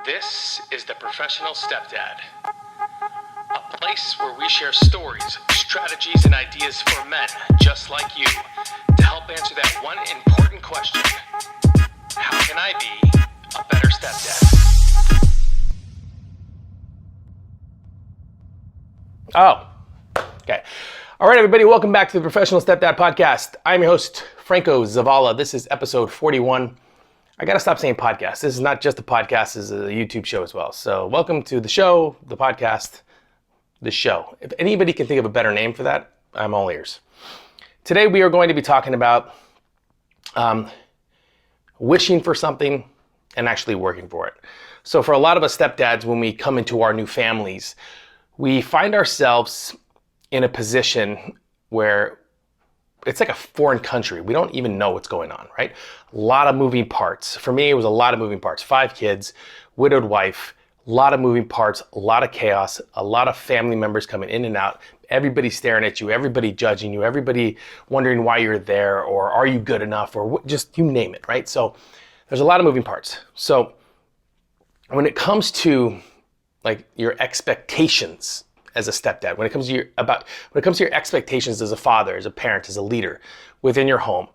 This is the Professional Stepdad, a place where we share stories, strategies, and ideas for men just like you to help answer that one important question: how can I be a better stepdad? Okay. All right, everybody, welcome back to the Professional Stepdad Podcast. I'm your host, Franco Zavala. This is episode 41. I gotta stop saying podcast. This is not just a podcast, this is a YouTube show as well. So welcome to the show, the podcast, the show. If anybody can think of a better name for that, I'm all ears. Today we are going to be talking about wishing for something and actually working for it. So for a lot of us stepdads, when we come into our new families, we find ourselves in a position where it's like a foreign country. We don't even know what's going on, right? A lot of moving parts. For me, it was a lot of moving parts. 5 kids, widowed wife, a lot of moving parts, a lot of chaos, a lot of family members coming in and out, everybody staring at you, everybody judging you, everybody wondering why you're there, or are you good enough, or just you name it, right? So there's a lot of moving parts. So when it comes to like your expectations as a stepdad, when it comes to your expectations as a father, as a parent, as a leader within your home,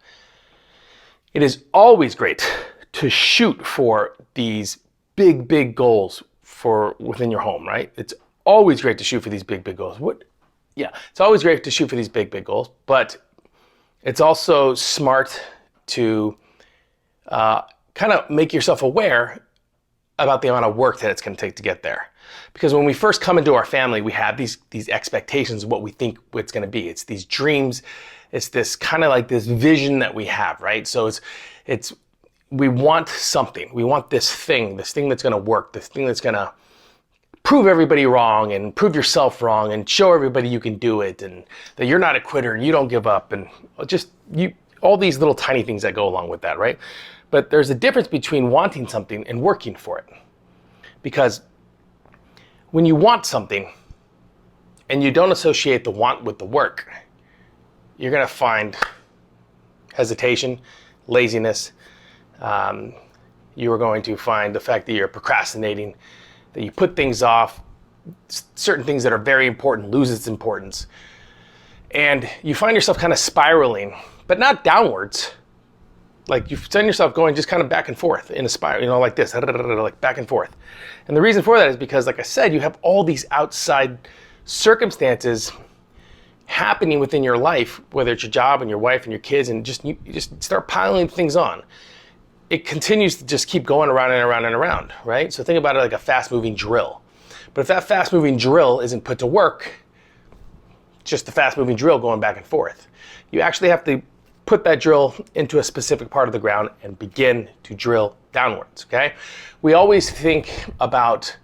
it is always great to shoot for these big goals for within your home, right? It's always great to shoot for these big goals. It's always great to shoot for these big goals, but it's also smart to kind of make yourself aware about the amount of work that it's going to take to get there. Because when we first come into our family, we have these expectations of what we think it's going to be. It's these dreams. It's this kind of like this vision that we have, right? So we want something. We want this thing that's going to work, this thing that's going to prove everybody wrong and prove yourself wrong and show everybody you can do it and that you're not a quitter and you don't give up and just all these little tiny things that go along with that, right? But there's a difference between wanting something and working for it. Because when you want something and you don't associate the want with the work, you're going to find hesitation, laziness. You are going to find the fact that you're procrastinating, that you put things off, certain things that are very important lose its importance. And you find yourself kind of spiraling, but not downwards. Like you find yourself going just kind of back and forth in a spiral, like this, like back and forth. And the reason for that is because, like I said, you have all these outside circumstances happening within your life, whether it's your job and your wife and your kids, and you just start piling things on. It continues to just keep going around and around and around, right? So think about it like a fast-moving drill. But if that fast-moving drill isn't put to work, it's just a fast-moving drill going back and forth. You actually have to put that drill into a specific part of the ground and begin to drill downwards, okay? We always think about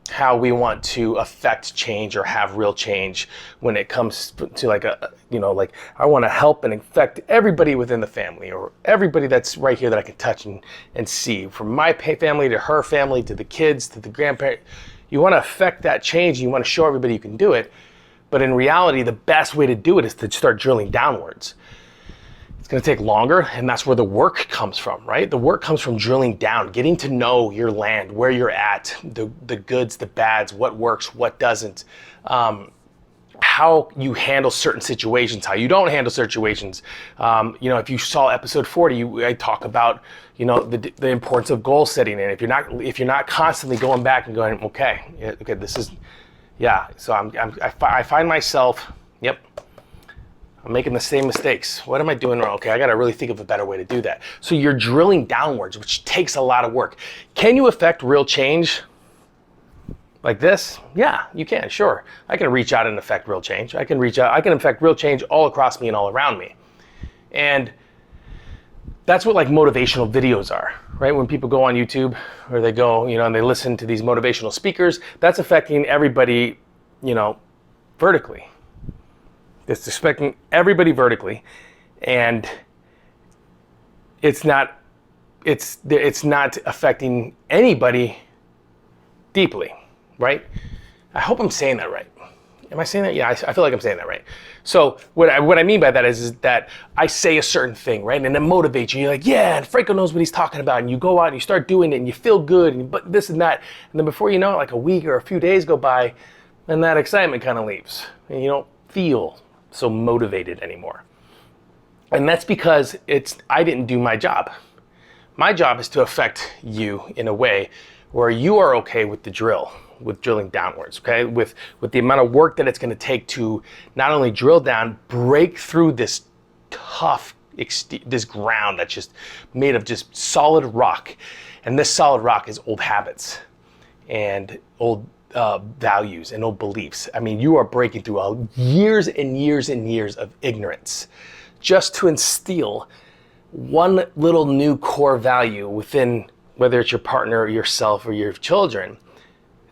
how we want to affect change or have real change when it comes to like I want to help and affect everybody within the family or everybody that's right here that I can touch and see. From my family to her family to the kids to the grandparent, you want to affect that change and you want to show everybody you can do it. But in reality, the best way to do it is to start drilling downwards. It's going to take longer, and that's where the work comes from, right? The work comes from drilling down, getting to know your land, where you're at, the goods, the bads, what works, what doesn't, how you handle certain situations, how you don't handle situations. If you saw episode 40, I talk about, the importance of goal setting, and if you're not constantly going back and going, so I find myself, I'm making the same mistakes. What am I doing wrong? Okay, I got to really think of a better way to do that. So you're drilling downwards, which takes a lot of work. Can you affect real change like this? Yeah, you can, sure. I can reach out and affect real change. I can affect real change all across me and all around me. And that's what like motivational videos are, right? When people go on YouTube or they go, and they listen to these motivational speakers, that's affecting everybody, vertically. It's affecting everybody vertically, and it's not affecting anybody deeply, right? I hope I'm saying that right. Am I saying that? Yeah, I feel like I'm saying that right. So what I mean by that is that I say a certain thing, right? And it motivates you. You're like, yeah, and Franco knows what he's talking about. And you go out and you start doing it and you feel good and but this and that. And then before you know it, like a week or a few days go by and that excitement kind of leaves. And you don't feel so motivated anymore. And that's because I didn't do my job. My job is to affect you in a way where you are okay with the drill, with drilling downwards, okay? With the amount of work that it's gonna take to not only drill down, break through this tough, this ground that's just made of just solid rock. And this solid rock is old habits and old values and old beliefs. I mean, you are breaking through years and years and years of ignorance just to instill one little new core value within, whether it's your partner or yourself or your children,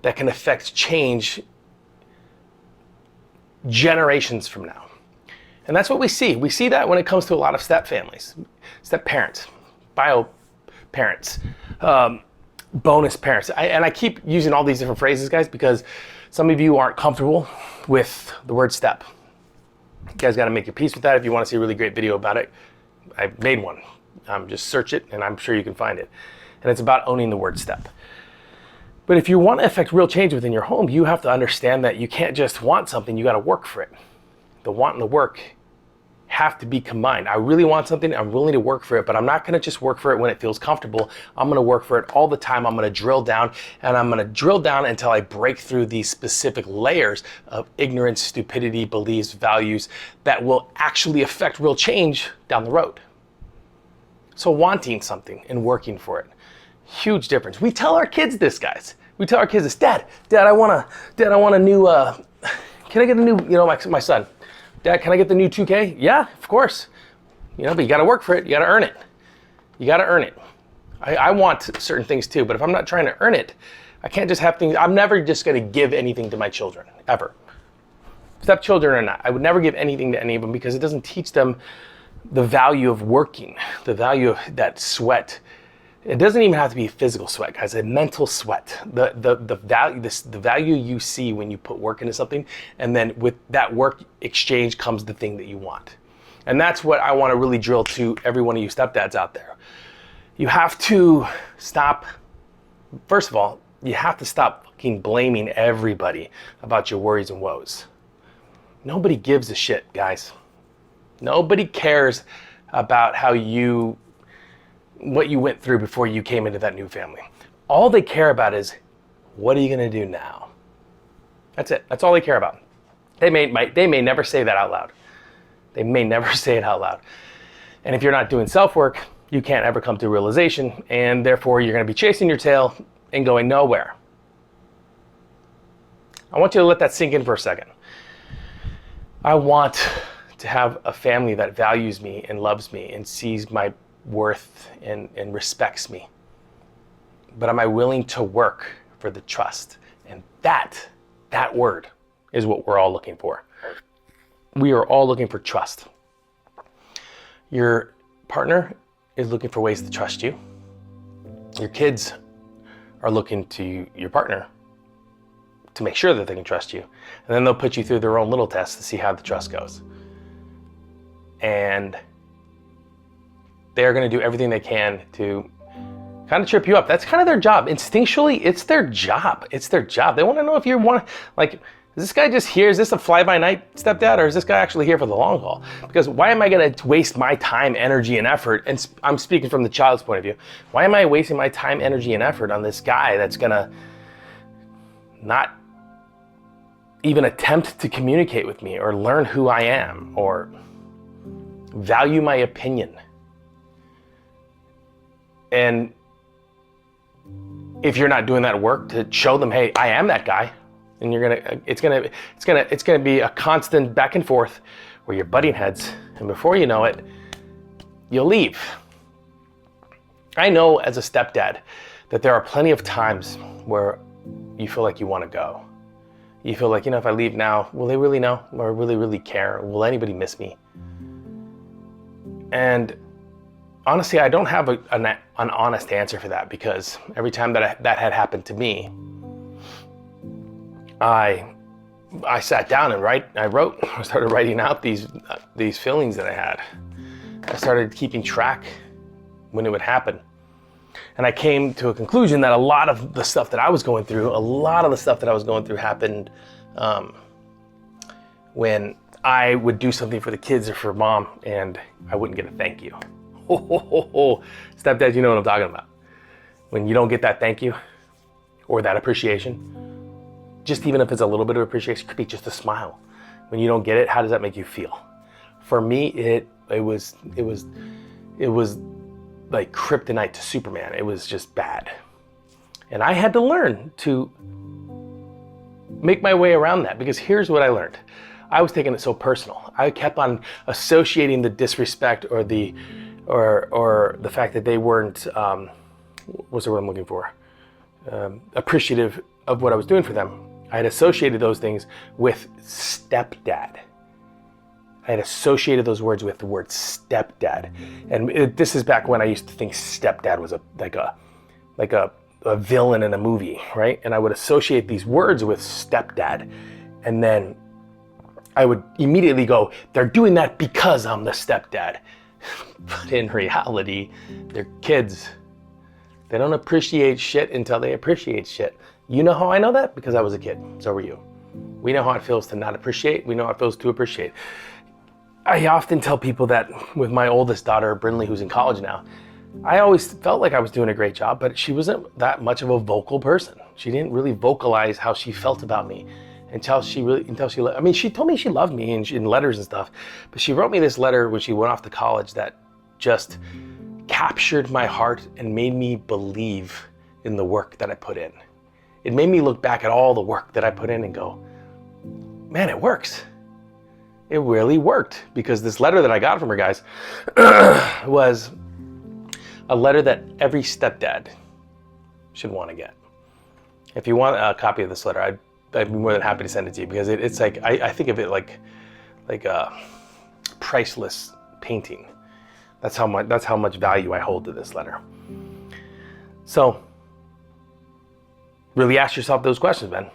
that can affect change generations from now. And that's what we see. We see that when it comes to a lot of step families, step parents, bio parents, bonus parents. And I keep using all these different phrases, guys, because some of you aren't comfortable with the word step. You guys got to make your peace with that. If you want to see a really great video about it, I made one. Just search it and I'm sure you can find it. And it's about owning the word step. But if you want to affect real change within your home, you have to understand that you can't just want something, you got to work for it. The want and the work have to be combined. I really want something, I'm willing to work for it, but I'm not going to just work for it when it feels comfortable. I'm going to work for it all the time. I'm going to drill down, and I'm going to drill down until I break through these specific layers of ignorance, stupidity, beliefs, values that will actually affect real change down the road. So wanting something and working for it. Huge difference. We tell our kids this, guys. We tell our kids this, Dad, I want a new, can I get a new, my son, Dad, can I get the new 2K? Yeah, of course. But you got to work for it. You got to earn it. You got to earn it. I want certain things too, but if I'm not trying to earn it, I can't just have things. I'm never just going to give anything to my children, ever. Stepchildren or not. I would never give anything to any of them because it doesn't teach them the value of working, the value of that sweat. It doesn't even have to be physical sweat, guys. A mental sweat. The value you see when you put work into something, and then with that work exchange comes the thing that you want. And that's what I want to really drill to every one of you stepdads out there. You have to stop. First of all, you have to stop fucking blaming everybody about your worries and woes. Nobody gives a shit, guys. Nobody cares about what you went through before you came into that new family. All they care about is, what are you gonna do now? That's it. That's all they care about. They may never say that out loud. They may never say it out loud. And if you're not doing self-work, you can't ever come to realization, and therefore you're gonna be chasing your tail and going nowhere. I want you to let that sink in for a second. I want to have a family that values me and loves me and sees my worth and respects me. But am I willing to work for the trust? And that word is what we're all looking for. We are all looking for trust. Your partner is looking for ways to trust you. Your kids are looking to your partner to make sure that they can trust you. And then they'll put you through their own little tests to see how the trust goes. And they're going to do everything they can to kind of trip you up. That's kind of their job. Instinctually, it's their job. It's their job. They want to know if you want, like, is this guy just here? Is this a fly-by-night stepdad, or is this guy actually here for the long haul? Because why am I going to waste my time, energy, and effort? And I'm speaking from the child's point of view. Why am I wasting my time, energy, and effort on this guy that's going to not even attempt to communicate with me or learn who I am or value my opinion? And if you're not doing that work to show them, hey, I am that guy, and it's gonna be a constant back and forth where you're butting heads, and before you know it, you'll leave. I know as a stepdad that there are plenty of times where you feel like you want to go. You feel like, if I leave now, will they really know, or really, really care? Will anybody miss me? And honestly, I don't have an honest answer for that, because every time that had happened to me, I I sat down and I started writing out these feelings that I had. I started keeping track when it would happen. And I came to a conclusion that a lot of the stuff that I was going through happened when I would do something for the kids or for mom and I wouldn't get a thank you. Stepdad, you know what I'm talking about. When you don't get that thank you or that appreciation, just even if it's a little bit of appreciation, it could be just a smile. When you don't get it, how does that make you feel? For me, it was like kryptonite to Superman. It was just bad. And I had to learn to make my way around that, because here's what I learned. I was taking it so personal. I kept on associating the disrespect or the fact that they weren't, what's the word I'm looking for? Appreciative of what I was doing for them. I had associated those things with stepdad. I had associated those words with the word stepdad. And this is back when I used to think stepdad was like a villain in a movie, right? And I would associate these words with stepdad. And then I would immediately go, they're doing that because I'm the stepdad. But in reality, they're kids. They don't appreciate shit until they appreciate shit. You know how I know that? Because I was a kid. So were you. We know how it feels to not appreciate. We know how it feels to appreciate. I often tell people that with my oldest daughter, Brinley, who's in college now, I always felt like I was doing a great job, but she wasn't that much of a vocal person. She didn't really vocalize how she felt about me until she told me she loved me in letters and stuff, but she wrote me this letter when she went off to college that just captured my heart and made me believe in the work that I put in. It made me look back at all the work that I put in and go, man, it works. It really worked, because this letter that I got from her, guys, was a letter that every stepdad should want to get. If you want a copy of this letter, I'd be more than happy to send it to you, because it's like, I think of it like a priceless painting. That's how much value I hold to this letter. So, really ask yourself those questions, man.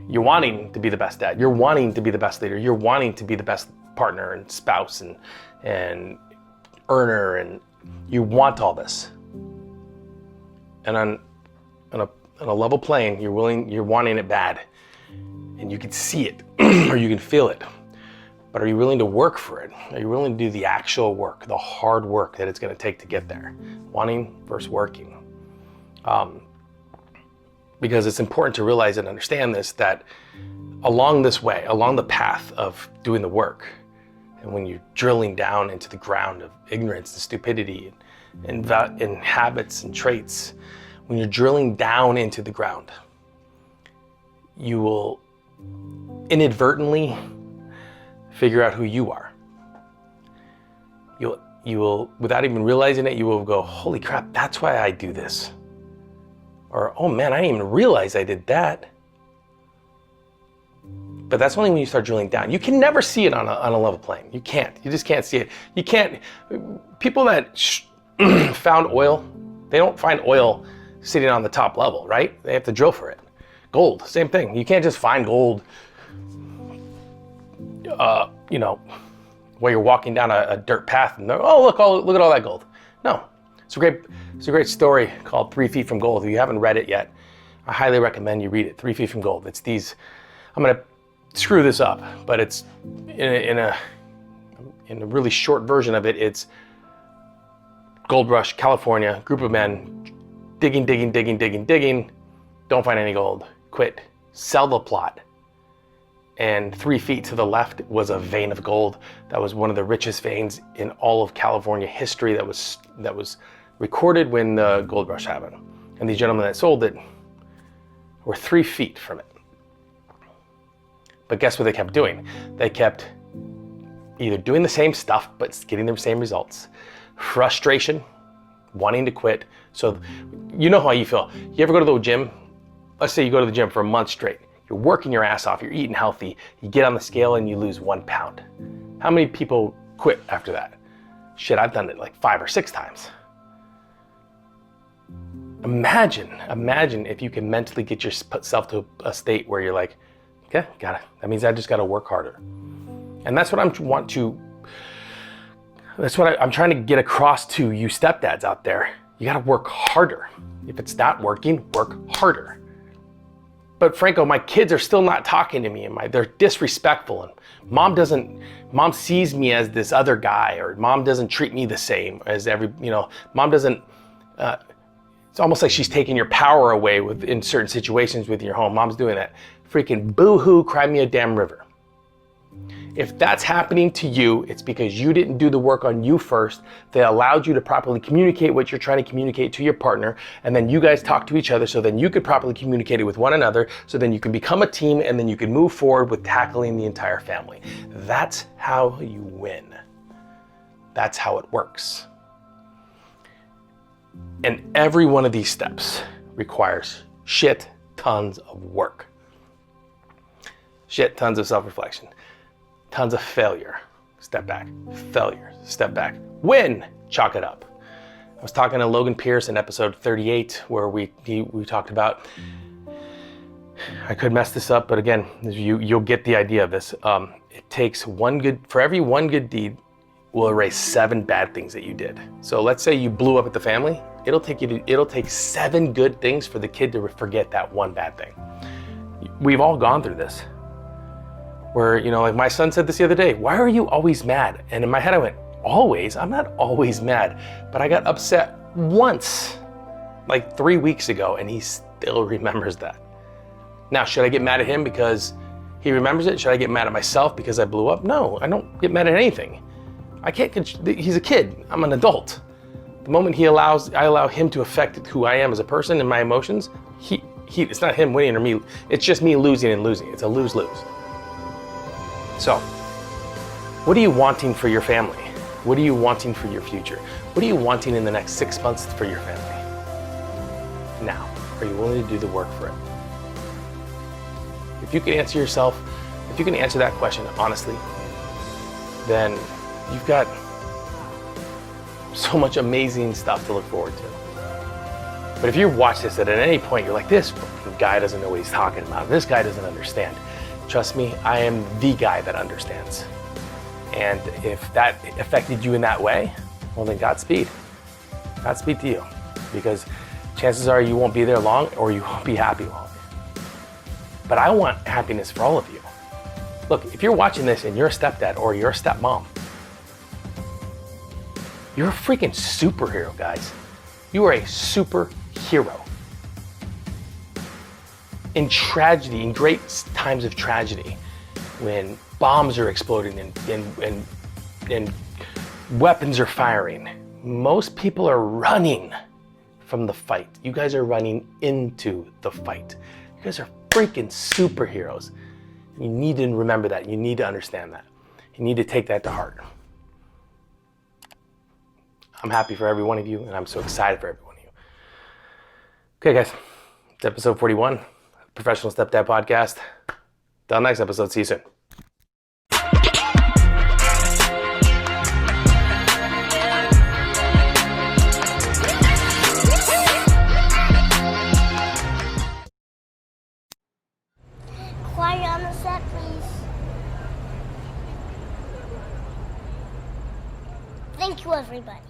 You're wanting to be the best dad. You're wanting to be the best leader. You're wanting to be the best partner and spouse and earner, and you want all this. And on a level plane, you're wanting it bad, and you can see it or you can feel it. But are you willing to work for it? Are you willing to do the actual work, the hard work that it's going to take to get there? Wanting versus working. Because it's important to realize and understand this, that along this way, along the path of doing the work, and when you're drilling down into the ground of ignorance and stupidity and habits and traits, when you're drilling down into the ground, you will inadvertently figure out who you are. You will, without even realizing it, you will go, holy crap, that's why I do this. Or, oh man, I didn't even realize I did that. But that's only when you start drilling down. You can never see it on a level plane. You can't. You just can't see it. You can't. People that found oil, they don't find oil sitting on the top level, right? They have to drill for it. Gold, same thing. You can't just find gold, while you're walking down a dirt path and oh, look at all that gold. No. It's a great story called 3 Feet from Gold. If you haven't read it yet, I highly recommend you read it. 3 Feet from Gold. It's these, I'm going to screw this up, but it's in a really short version of it. It's Gold Rush, California, group of men digging, don't find any gold, quit, sell the plot. And 3 feet to the left was a vein of gold that was one of the richest veins in all of California history that was recorded when the gold rush happened. And these gentlemen that sold it were 3 feet from it. But guess what they kept doing? They kept either doing the same stuff but getting the same results. Frustration, wanting to quit. So you know how you feel. You ever go to the gym? Let's say you go to the gym for a month straight. You're working your ass off, you're eating healthy, you get on the scale and you lose 1 pound. How many people quit after that? Shit, I've done it like 5 or 6 times. Imagine if you can mentally get yourself to a state where you're like, Okay, got it. That means I just got to work harder. And that's what I'm trying to get across to you stepdads out there. You got to work harder. If it's not working, work harder. But Franco, my kids are still not talking to me, and they're disrespectful, and mom sees me as this other guy, or mom doesn't treat me the same as mom doesn't, it's almost like she's taking your power away in certain situations with your home. Mom's doing that. Freaking boo-hoo, cry me a damn river. If that's happening to you, it's because you didn't do the work on you first. They allowed you to properly communicate what you're trying to communicate to your partner, and then you guys talk to each other so then you could properly communicate it with one another, so then you can become a team, and then you can move forward with tackling the entire family. That's how you win. That's how it works. And every one of these steps requires shit tons of work. Shit tons of self-reflection. Tons of failure, step back. Failure, step back. Win, chalk it up. I was talking to Logan Pierce in episode 38 where we talked about, I could mess this up, but again, you'll get the idea of this. It takes for every one good deed will erase 7 bad things that you did. So let's say you blew up at the family. It'll take 7 good things for the kid to forget that one bad thing. We've all gone through this. Where, like my son said this the other day, why are you always mad? And in my head I went, always? I'm not always mad, but I got upset once, like 3 weeks ago, and he still remembers that. Now, should I get mad at him because he remembers it? Should I get mad at myself because I blew up? No, I don't get mad at anything. He's a kid, I'm an adult. The moment I allow him to affect who I am as a person and my emotions, it's not him winning or me, it's just me losing and losing. It's a lose-lose. So, what are you wanting for your family? What are you wanting for your future? What are you wanting in the next 6 months for your family? Now, are you willing to do the work for it? If you can answer that question honestly, then you've got so much amazing stuff to look forward to. But if you watch this and at any point you're like, this guy doesn't know what he's talking about, this guy doesn't understand, trust me, I am the guy that understands. And if that affected you in that way, well then Godspeed. Godspeed to you. Because chances are you won't be there long or you won't be happy long. But I want happiness for all of you. Look, if you're watching this and you're a stepdad or you're a stepmom, you're a freaking superhero, guys. You are a superhero. In tragedy, in great times of tragedy, when bombs are exploding and weapons are firing, most people are running from the fight. You guys are running into the fight. You guys are freaking superheroes. You need to remember that. You need to understand that. You need to take that to heart. I'm happy for every one of you, and I'm so excited for every one of you. Okay, guys, it's episode 41. Professional Stepdad Podcast. Till next episode. See you soon. Quiet on the set, please. Thank you, everybody.